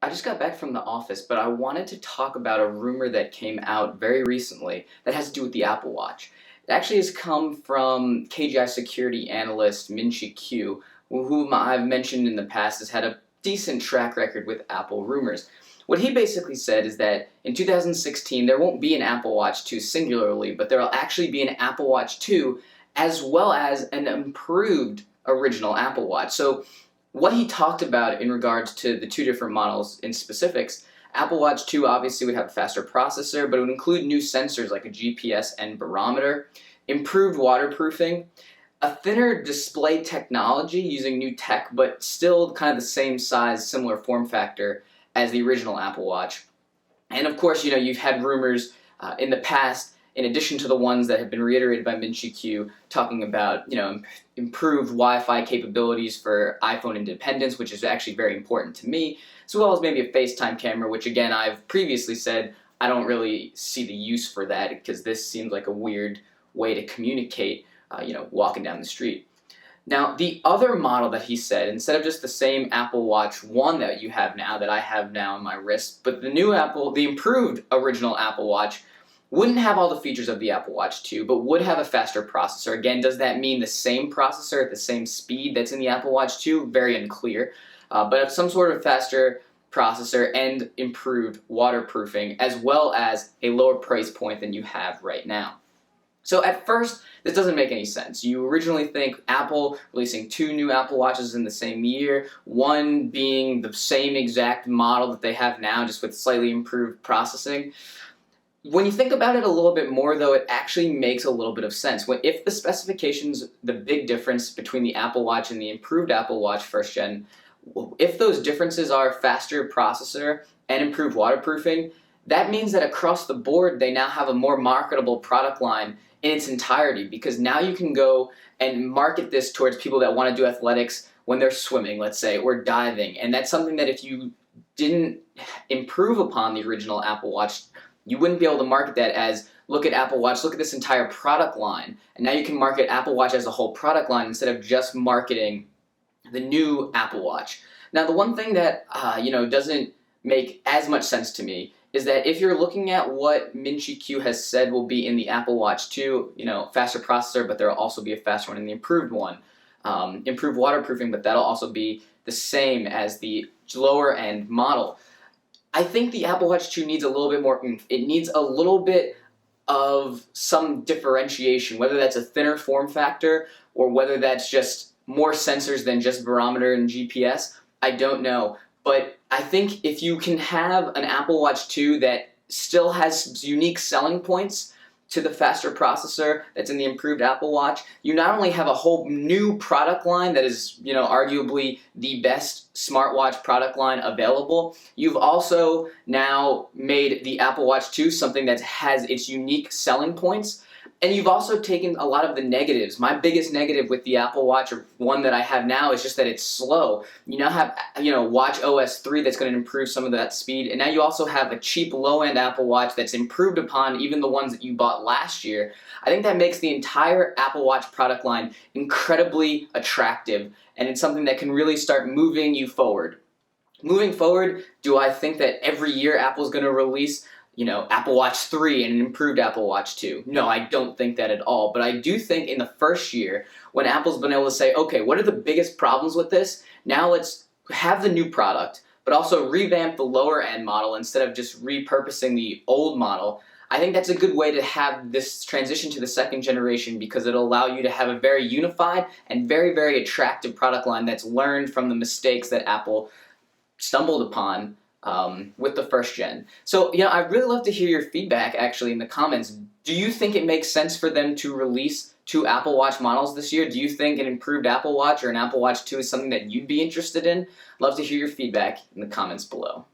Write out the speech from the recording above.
I just got back from the office, but I wanted to talk about a rumor that came out very recently that has to do with the Apple Watch. It actually has come from KGI security analyst Min-Chi Kuo, whom I've mentioned in the past has had a decent track record with Apple rumors. What he basically said is that in 2016 there won't be an Apple Watch 2 singularly, but there will actually be an Apple Watch 2 as well as an improved original Apple Watch. So what he talked about in regards to the two different models in specifics, Apple Watch 2 obviously would have a faster processor, but it would include new sensors like a GPS and barometer, improved waterproofing, a thinner display technology using new tech, but still kind of the same size, similar form factor as the original Apple Watch. And of course, you've had rumors in the past, in addition to the ones that have been reiterated by Min-Chi Kuo, talking about, improved Wi-Fi capabilities for iPhone independence, which is actually very important to me, as well as maybe a FaceTime camera, which again, I've previously said I don't really see the use for that because this seems like a weird way to communicate, walking down the street. Now, the other model that he said, instead of just the same Apple Watch 1 that you have now, that I have now on my wrist, but the improved original Apple Watch wouldn't have all the features of the Apple Watch 2, but would have a faster processor. Again, does that mean the same processor at the same speed that's in the Apple Watch 2? Very unclear. But some sort of faster processor and improved waterproofing, as well as a lower price point than you have right now. So at first, this doesn't make any sense. You originally think Apple releasing two new Apple Watches in the same year, one being the same exact model that they have now, just with slightly improved processing. When you think about it a little bit more, though, it actually makes a little bit of sense. If the specifications, the big difference between the Apple Watch and the improved Apple Watch first gen, if those differences are faster processor and improved waterproofing, that means that across the board, they now have a more marketable product line in its entirety, because now you can go and market this towards people that want to do athletics when they're swimming, let's say, or diving. And that's something that if you didn't improve upon the original Apple Watch, you wouldn't be able to market that as, look at Apple Watch, look at this entire product line. And now you can market Apple Watch as a whole product line instead of just marketing the new Apple Watch. Now, the one thing that doesn't make as much sense to me is that if you're looking at what Min-Chi Kuo has said will be in the Apple Watch 2, faster processor, but there will also be a faster one in the improved one. Improved waterproofing, but that'll also be the same as the lower end model. I think the Apple Watch 2 needs a little bit more oomph. It needs a little bit of some differentiation, whether that's a thinner form factor or whether that's just more sensors than just barometer and GPS. I don't know. But I think if you can have an Apple Watch 2 that still has unique selling points to the faster processor that's in the improved Apple Watch, you not only have a whole new product line that is, arguably the best smartwatch product line available, you've also now made the Apple Watch 2 something that has its unique selling points. And you've also taken a lot of the negatives. My biggest negative with the Apple Watch, or one that I have now, is just that it's slow. You now have, Watch OS 3 that's going to improve some of that speed, and now you also have a cheap low-end Apple Watch that's improved upon even the ones that you bought last year. I think that makes the entire Apple Watch product line incredibly attractive, and it's something that can really start moving you forward. Moving forward, do I think that every year Apple's going to release Apple Watch 3 and an improved Apple Watch 2? No, I don't think that at all. But I do think in the first year, when Apple's been able to say, okay, what are the biggest problems with this? Now let's have the new product, but also revamp the lower end model instead of just repurposing the old model. I think that's a good way to have this transition to the second generation, because it'll allow you to have a very unified and very, very attractive product line that's learned from the mistakes that Apple stumbled upon with the first gen. So, I'd really love to hear your feedback actually in the comments. Do you think it makes sense for them to release two Apple Watch models this year? Do you think an improved Apple Watch or an Apple Watch 2 is something that you'd be interested in? Love to hear your feedback in the comments below.